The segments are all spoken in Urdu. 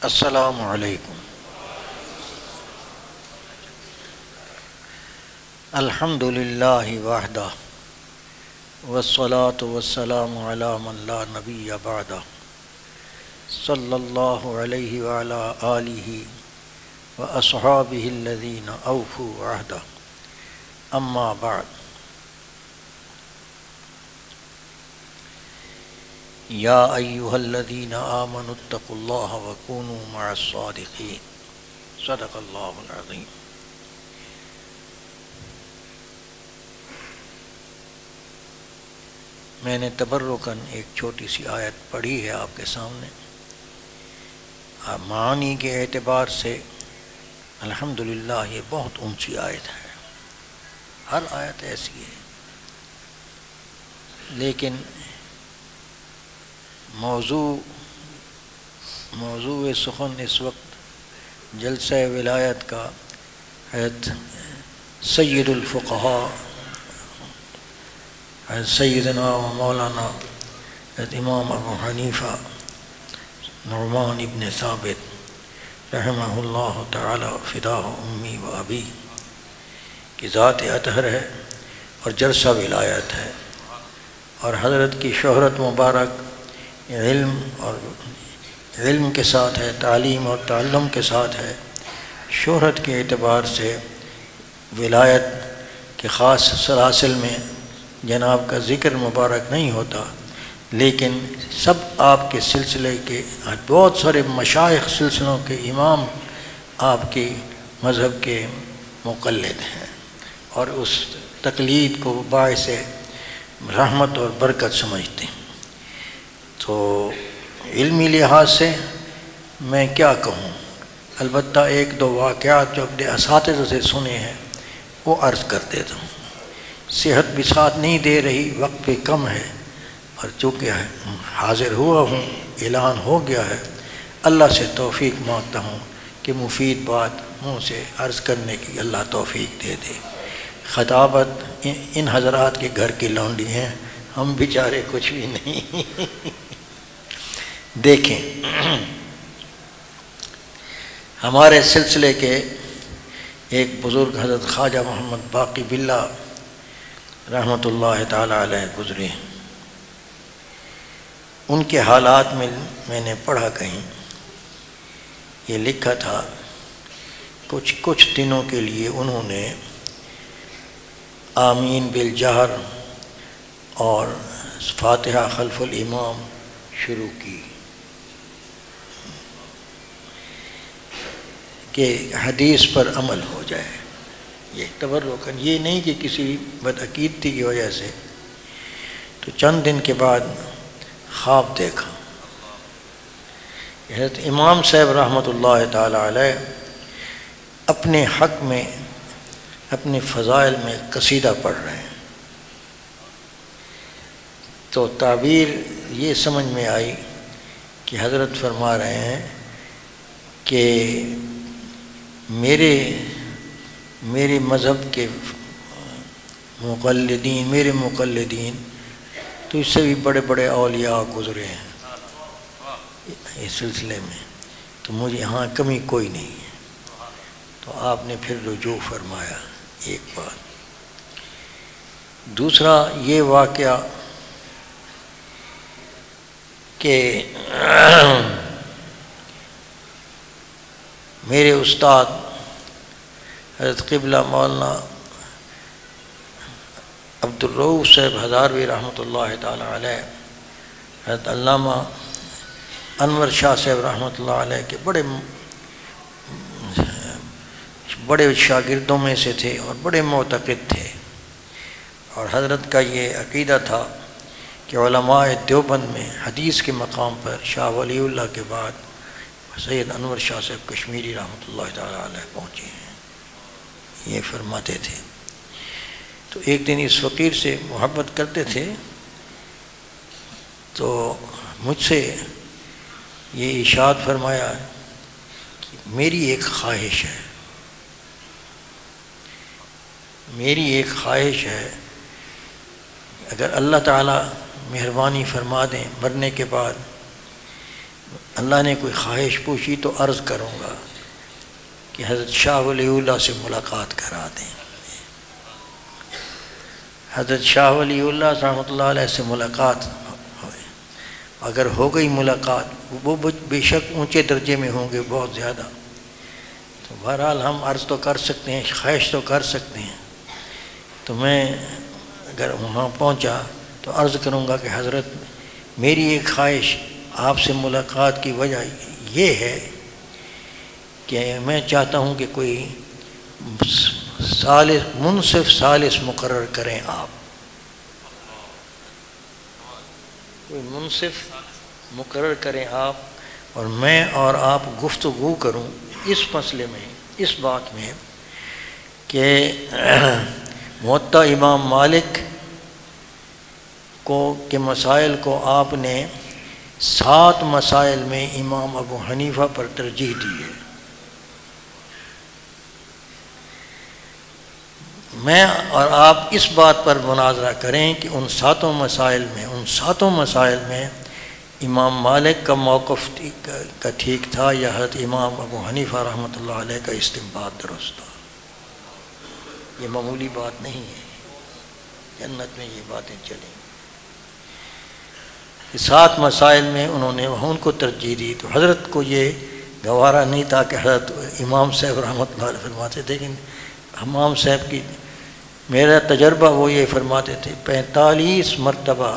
السلام علیکم۔ الحمد للہ وحدہ والصلاة والسلام علی من لا نبی بعدہ صلی اللہ علیہ وعلی آلہ واصحابہ الذین اوفوا عہدہ، اما بعد۔ یا ایہا الذین آمنوا اتقوا اللہ وکونوا مع الصادقین، صدق اللہ العظیم۔ میں نے تبرکاً ایک چھوٹی سی آیت پڑھی ہے آپ کے سامنے۔ معانی کے اعتبار سے الحمدللہ یہ بہت اونچی آیت ہے، ہر آیت ایسی ہے، لیکن موضوع سخن اس وقت جلسہ ولایت کا حضرت سید الفقہاء حضرت سیدنا و مولانا حضرت امام ابو حنیفہ نعمان ابن ثابت رحمہ اللہ تعالی فداہ امی و ابی کی ذات اطہر ہے اور جلسہ ولایت ہے، اور حضرت کی شہرت مبارک علم کے ساتھ ہے، تعلیم اور تعلم کے ساتھ ہے۔ شہرت کے اعتبار سے ولایت کے خاص سلاسل میں جناب کا ذکر مبارک نہیں ہوتا، لیکن سب آپ کے سلسلے کے بہت سارے مشائخ سلسلوں کے امام آپ کے مذہب کے مقلد ہیں، اور اس تقلید کو باعث رحمت اور برکت سمجھتے ہیں۔ تو علمی لحاظ سے میں کیا کہوں، البتہ ایک دو واقعات جو اپنے اساتذہ سے سنے ہیں وہ عرض کر دیتا ہوں۔ صحت بھی ساتھ نہیں دے رہی، وقت بھی کم ہے، اور چونکہ حاضر ہوا ہوں، اعلان ہو گیا ہے، اللہ سے توفیق مانگتا ہوں کہ مفید بات منہ سے عرض کرنے کی اللہ توفیق دے دے۔ خطابت ان حضرات کے گھر کی لونڈی ہیں، ہم بیچارے کچھ بھی نہیں۔ دیکھیں، ہمارے سلسلے کے ایک بزرگ حضرت خواجہ محمد باقی باللہ رحمۃ اللہ تعالی علیہ گزرے، ان کے حالات میں میں نے پڑھا کہیں، یہ لکھا تھا کچھ دنوں کے لیے انہوں نے آمین بالجہر اور فاتحہ خلف الامام شروع کی کہ حدیث پر عمل ہو جائے۔ یہ تبرکاً، یہ نہیں کہ کسی بدعقیدتی کی وجہ سے۔ تو چند دن کے بعد خواب دیکھا، حضرت امام صاحب رحمۃ اللہ تعالی علیہ اپنے حق میں، اپنے فضائل میں قصیدہ پڑھ رہے ہیں۔ تو تعبیر یہ سمجھ میں آئی کہ حضرت فرما رہے ہیں کہ میرے مذہب کے مقلدین، میرے مقلدین تو اس سے بھی بڑے بڑے اولیاء گزرے ہیں اس سلسلے میں، تو مجھے یہاں کمی کوئی نہیں ہے۔ تو آپ نے پھر رجوع فرمایا، ایک بات۔ دوسرا یہ واقعہ کہ میرے استاد حضرت قبلہ مولانا عبد الرؤوف صاحب ہزاروی رحمۃ اللہ تعالی علیہ، حضرت علامہ انور شاہ صاحب رحمۃ اللہ علیہ کے بڑے شاگردوں میں سے تھے اور بڑے معتقد تھے، اور حضرت کا یہ عقیدہ تھا کہ علماء دیوبند میں حدیث کے مقام پر شاہ ولی اللہ کے بعد سید انور شاہ صاحب کشمیری رحمۃ اللہ تعالی علیہ پہنچے ہیں، یہ فرماتے تھے۔ تو ایک دن اس فقیر سے محبت کرتے تھے، تو مجھ سے یہ ارشاد فرمایا کہ میری ایک خواہش ہے، اگر اللہ تعالی مہربانی فرما دیں، مرنے کے بعد اللہ نے کوئی خواہش پوچھی تو عرض کروں گا کہ حضرت شاہ ولی اللہ سے ملاقات کرا دیں۔ حضرت شاہ ولی اللہ رحمۃ اللہ علیہ سے ملاقات ہوئے، اگر ہو گئی ملاقات، وہ بے شک اونچے درجے میں ہوں گے بہت زیادہ، تو بہرحال ہم عرض تو کر سکتے ہیں، خواہش تو کر سکتے ہیں۔ تو میں اگر وہاں پہنچا تو عرض کروں گا کہ حضرت میری ایک خواہش آپ سے ملاقات کی وجہ یہ ہے کہ میں چاہتا ہوں کہ کوئی منصف ثالث مقرر کریں، آپ کوئی منصف مقرر کریں آپ، اور میں اور آپ گفتگو کروں اس مسئلے میں، اس بات میں کہ موطا امام مالک کے مسائل کو آپ نے 7 مسائل میں امام ابو حنیفہ پر ترجیح دی ہے۔ میں اور آپ اس بات پر مناظرہ کریں کہ ان 7 مسائل میں امام مالک کا موقف کا ٹھیک تھا یا حضرت امام ابو حنیفہ رحمۃ اللہ علیہ کا استنباط درست تھا۔ یہ معمولی بات نہیں ہے، جنت میں یہ باتیں چلیں۔ 7 مسائل میں انہوں نے ان کو ترجیح دی، تو حضرت کو یہ گوارا نہیں تھا کہ حضرت امام صاحب رحمۃ اللہ علیہ فرماتے تھے، لیکن امام صاحب کی میرا تجربہ وہ یہ فرماتے تھے 45 مرتبہ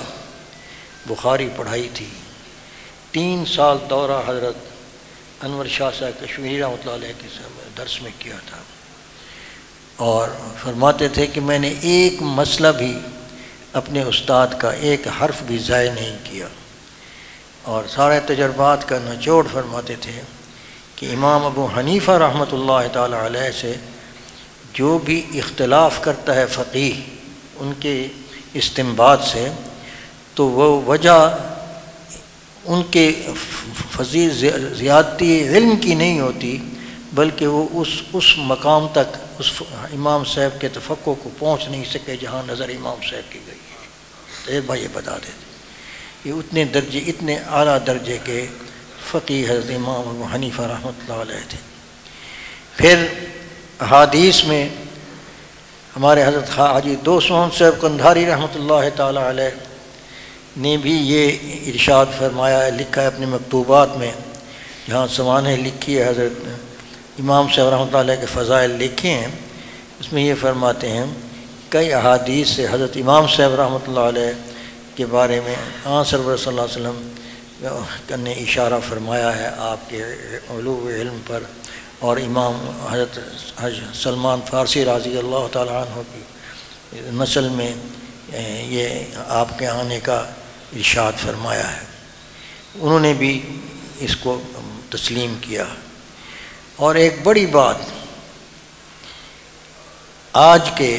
بخاری پڑھائی تھی، 3 سال دورہ حضرت انور شاہ صاحب کشمیری رحمۃ اللہ علیہ کے درس میں کیا تھا، اور فرماتے تھے کہ میں نے ایک مسئلہ بھی اپنے استاد کا ایک حرف بھی ضائع نہیں کیا، اور سارے تجربات کا نچوڑ فرماتے تھے کہ امام ابو حنیفہ رحمۃ اللہ تعالی علیہ سے جو بھی اختلاف کرتا ہے فقیہ ان کے استنباط سے، تو وہ وجہ ان کے زیادتی علم کی نہیں ہوتی، بلکہ وہ اس مقام تک اس امام صاحب کے تفقع کو پہنچ نہیں سکے جہاں نظر امام صاحب کی گئی ہے۔ تو یہ بتا دیتے یہ اتنے اعلیٰ درجے کے فقیہ حضرت امام ابو حنیفہ رحمۃ اللہ علیہ تھے۔ پھر احادیث میں ہمارے حضرت حاجی دوست محمد صاحب قندھاری رحمۃ اللہ تعالی علیہ نے بھی یہ ارشاد فرمایا ہے، لکھا ہے اپنے مکتوبات میں، جہاں سوانح لکھی ہے، حضرت امام صاحب رحمۃ اللہ علیہ کے فضائل لکھے ہیں، اس میں یہ فرماتے ہیں کئی احادیث سے حضرت امام صاحب رحمۃ اللہ علیہ کے بارے میں سرور صلی اللہ علیہ وسلم نے اشارہ فرمایا ہے آپ کے علو علم پر، اور امام حضرت سلمان فارسی رضی اللہ تعالیٰ عنہ کی نسل میں یہ آپ کے آنے کا ارشاد فرمایا ہے، انہوں نے بھی اس کو تسلیم کیا۔ اور ایک بڑی بات، آج کے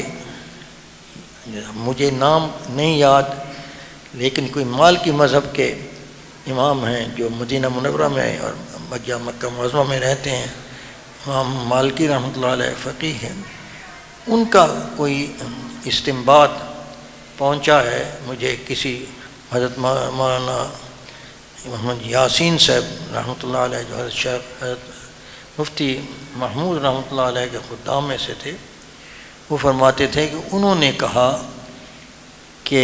مجھے نام نہیں یاد، لیکن کوئی مالکی مذہب کے امام ہیں جو مدینہ منورہ میں اور مکہ معظمہ میں رہتے ہیں، امام مالکی رحمۃ اللہ علیہ فقیہ ہیں، ان کا کوئی استنباط پہنچا ہے مجھے کسی حضرت مولانا محمد یاسین صاحب رحمۃ اللہ علیہ جو حضرت مفتی محمود رحمۃ اللہ علیہ کے خدام میں سے تھے، وہ فرماتے تھے کہ انہوں نے کہا کہ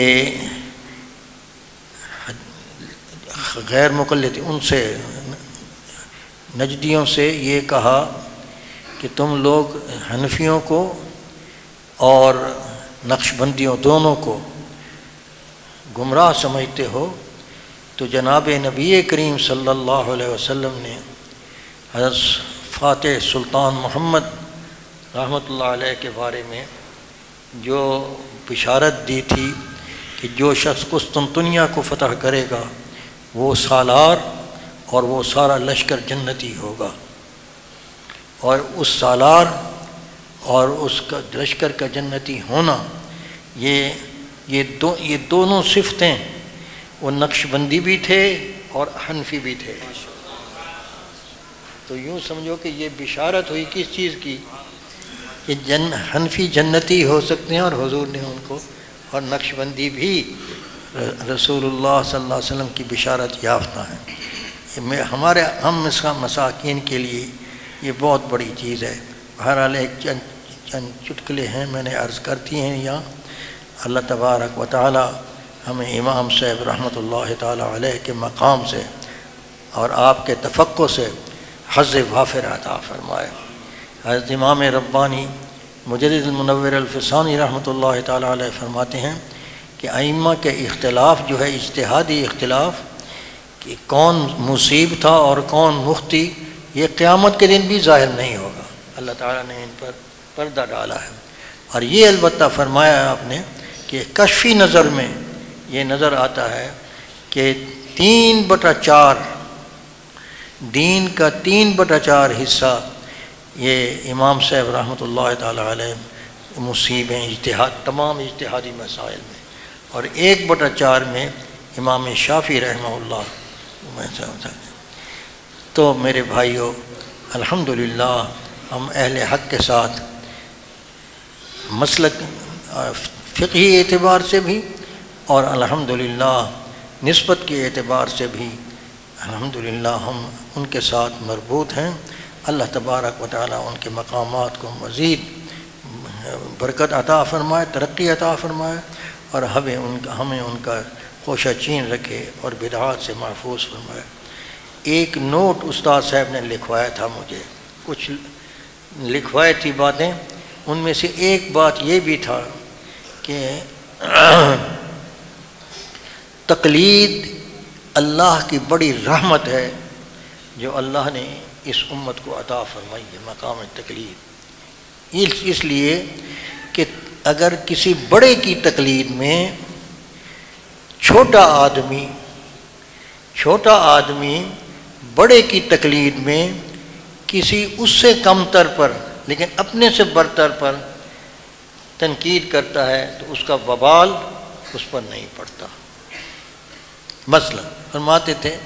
غیر مقلد ان سے نجدیوں سے یہ کہا کہ تم لوگ حنفیوں کو اور نقش بندیوں دونوں کو گمراہ سمجھتے ہو، تو جناب نبی کریم صلی اللہ علیہ وسلم نے حضرت فاتح سلطان محمد رحمۃ اللہ علیہ کے بارے میں جو بشارت دی تھی کہ جو شخص قسطنطنیہ کو فتح کرے گا وہ سالار اور وہ سارا لشکر جنتی ہوگا، اور اس سالار اور اس کا لشکر کا جنتی ہونا یہ دونوں صفتیں وہ نقش بندی بھی تھے اور حنفی بھی تھے۔ تو یوں سمجھو کہ یہ بشارت ہوئی کس چیز کی کہ حنفی جنتی ہو سکتے ہیں، اور حضور نے ان کو، اور نقش بندی بھی رسول اللہ صلی اللہ علیہ وسلم کی بشارت یافتہ ہیں۔ ہم مساکین کے لیے یہ بہت بڑی چیز ہے۔ بہرحال ایک چند چٹکلے ہیں میں نے عرض کرتی ہیں یہاں۔ اللہ تبارک و تعالی ہمیں امام صاحب رحمۃ اللہ تعالی علیہ کے مقام سے اور آپ کے تفقہ سے حظ وافر عطا فرمائے۔ حضرت امام ربانی مجدد المنور الفسانی رحمۃ اللہ تعالی علیہ فرماتے ہیں کہ ائمہ کے اختلاف جو ہے اجتہادی اختلاف کہ کون مصیب تھا اور کون مخطی، یہ قیامت کے دن بھی ظاہر نہیں ہوگا۔ اللہ تعالیٰ نے ان پر پردہ ڈالا ہے، اور یہ البتہ فرمایا آپ نے کہ کشفی نظر میں یہ نظر آتا ہے کہ 3/4 دین کا 3/4 حصہ یہ امام صاحب رحمۃ اللہ تعالی علیہ مصیب ہیں تمام اجتہادی مسائل میں، اور 1/4 میں امام شافعی رحمہ اللہ۔ تو میرے بھائیوں، الحمدللہ ہم اہل حق کے ساتھ مسلک فقہی اعتبار سے بھی اور الحمدللہ نسبت کے اعتبار سے بھی الحمدللہ ہم ان کے ساتھ مربوط ہیں۔ اللہ تبارک و تعالیٰ ان کے مقامات کو مزید برکت عطا فرمائے، ترقی عطا فرمائے، اور ہمیں ان کا خوشہ چین رکھے اور بدعات سے محفوظ فرمائے۔ ایک نوٹ استاد صاحب نے لکھوایا تھا مجھے، کچھ لکھوائی تھی باتیں، ان میں سے ایک بات یہ بھی تھا کہ تقلید اللہ کی بڑی رحمت ہے جو اللہ نے اس امت کو عطا فرمائی ہے، مقام تقلید۔ اس لیے کہ اگر کسی بڑے کی تقلید میں چھوٹا آدمی بڑے کی تقلید میں کسی اس سے کم تر پر لیکن اپنے سے برتر پر تنقید کرتا ہے تو اس کا وبال اس پر نہیں پڑتا۔ مثلا فرماتے تھے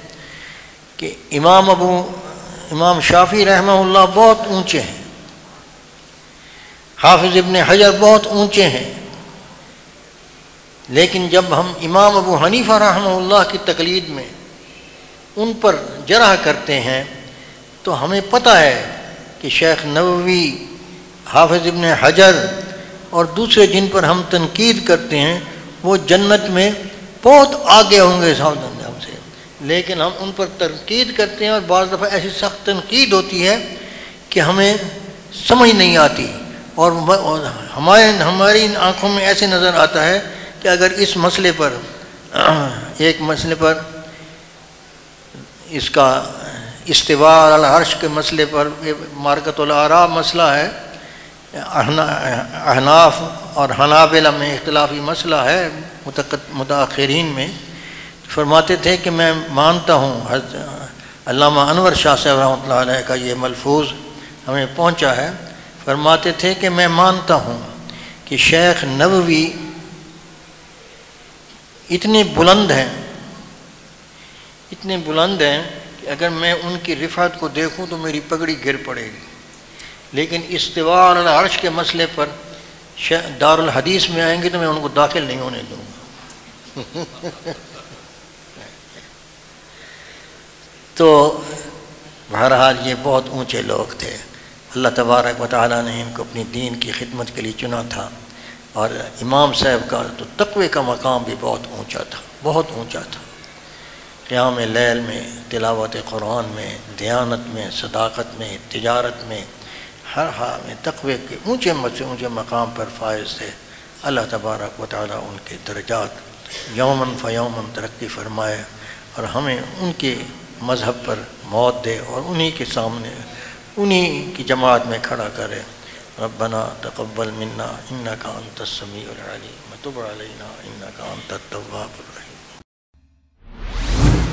کہ امام شافعی رحمہ اللہ بہت اونچے ہیں، حافظ ابن حجر بہت اونچے ہیں، لیکن جب ہم امام ابو حنیفہ رحمہ اللہ کی تقلید میں ان پر جرح کرتے ہیں تو ہمیں پتہ ہے کہ شیخ نووی، حافظ ابن حجر اور دوسرے جن پر ہم تنقید کرتے ہیں وہ جنت میں بہت آگے ہوں گے ہم سے، لیکن ہم ان پر تنقید کرتے ہیں، اور بعض دفعہ ایسی سخت تنقید ہوتی ہے کہ ہمیں سمجھ نہیں آتی، اور ہماری آنکھوں میں ایسے نظر آتا ہے کہ اگر اس مسئلے پر ایک مسئلے پر اس کا استواء علی العرش کے مسئلے پر معرکۃ الآراء مسئلہ ہے، احناف اور حنابلہ میں اختلافی مسئلہ ہے متاخرین میں، فرماتے تھے کہ میں مانتا ہوں، علامہ انور شاہ صاحب رحمۃ اللہ علیہ کا یہ ملفوظ ہمیں پہنچا ہے، فرماتے تھے کہ میں مانتا ہوں کہ شیخ نووی اتنے بلند ہیں کہ اگر میں ان کی رفعت کو دیکھوں تو میری پگڑی گر پڑے گی، لیکن استواء علی العرش کے مسئلے پر دار الحدیث میں آئیں گے تو میں ان کو داخل نہیں ہونے دوں گا۔ تو بہرحال یہ بہت اونچے لوگ تھے، اللہ تبارک و تعالیٰ نے ان کو اپنی دین کی خدمت کے لیے چنا تھا، اور امام صاحب کا تو تقوی کا مقام بھی بہت اونچا تھا۔ قیام لیل میں، تلاوت قرآن میں، دیانت میں، صداقت میں، تجارت میں، ہر حال میں تقوی کے اونچے مقام پر فائز تھے۔ اللہ تبارک و تعالیٰ ان کے درجات یوماً فیوماً ترقی فرمائے، اور ہمیں ان کے مذہب پر موت دے اور انہی کے سامنے انہی کی جماعت میں کھڑا کرے۔ ربنا تقبل منا انک انت السمیع العلیم وتب علینا انک انت التواب الرحیم۔